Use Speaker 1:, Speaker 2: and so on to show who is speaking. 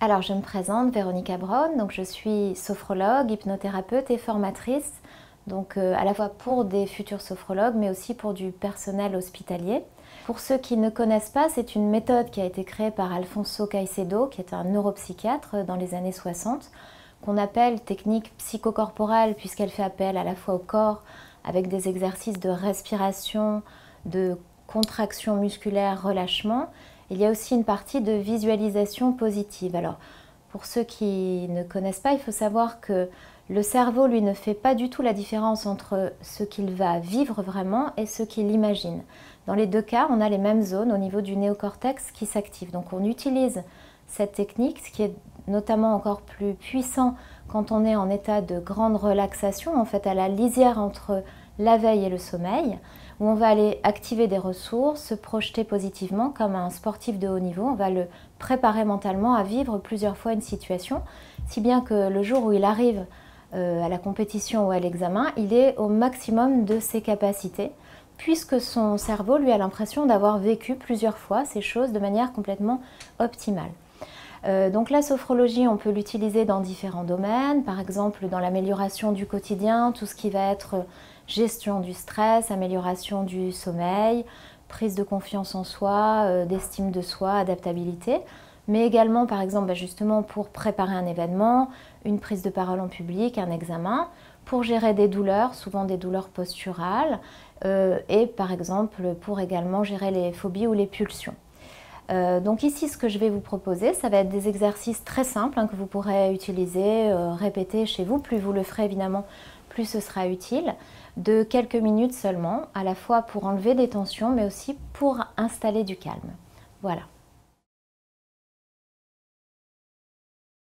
Speaker 1: Alors, je me présente, Véronica Braun, donc je suis sophrologue, hypnothérapeute et formatrice, donc à la fois pour des futurs sophrologues, mais aussi pour du personnel hospitalier. Pour ceux qui ne connaissent pas, c'est une méthode qui a été créée par Alfonso Caicedo, qui est un neuropsychiatre dans les années 60, qu'on appelle technique psychocorporelle, puisqu'elle fait appel à la fois au corps, avec des exercices de respiration, de contraction musculaire, relâchement. Il y a aussi une partie de visualisation positive. Alors, pour ceux qui ne connaissent pas, il faut savoir que le cerveau, lui, ne fait pas du tout la différence entre ce qu'il va vivre vraiment et ce qu'il imagine. Dans les deux cas, on a les mêmes zones au niveau du néocortex qui s'activent. Donc on utilise cette technique, ce qui est notamment encore plus puissant quand on est en état de grande relaxation, en fait à la lisière entre la veille et le sommeil, où on va aller activer des ressources, se projeter positivement comme un sportif de haut niveau. On va le préparer mentalement à vivre plusieurs fois une situation, si bien que le jour où il arrive à la compétition ou à l'examen, il est au maximum de ses capacités, puisque son cerveau lui a l'impression d'avoir vécu plusieurs fois ces choses de manière complètement optimale. Donc la sophrologie, on peut l'utiliser dans différents domaines, par exemple dans l'amélioration du quotidien, tout ce qui va être gestion du stress, amélioration du sommeil, prise de confiance en soi, d'estime de soi, adaptabilité, mais également par exemple justement pour préparer un événement, une prise de parole en public, un examen, pour gérer des douleurs, souvent des douleurs posturales, et par exemple pour également gérer les phobies ou les pulsions. Donc ici, ce que je vais vous proposer, ça va être des exercices très simples que vous pourrez utiliser, répéter chez vous. Plus vous le ferez évidemment, plus ce sera utile, de quelques minutes seulement, à la fois pour enlever des tensions, mais aussi pour installer du calme. Voilà.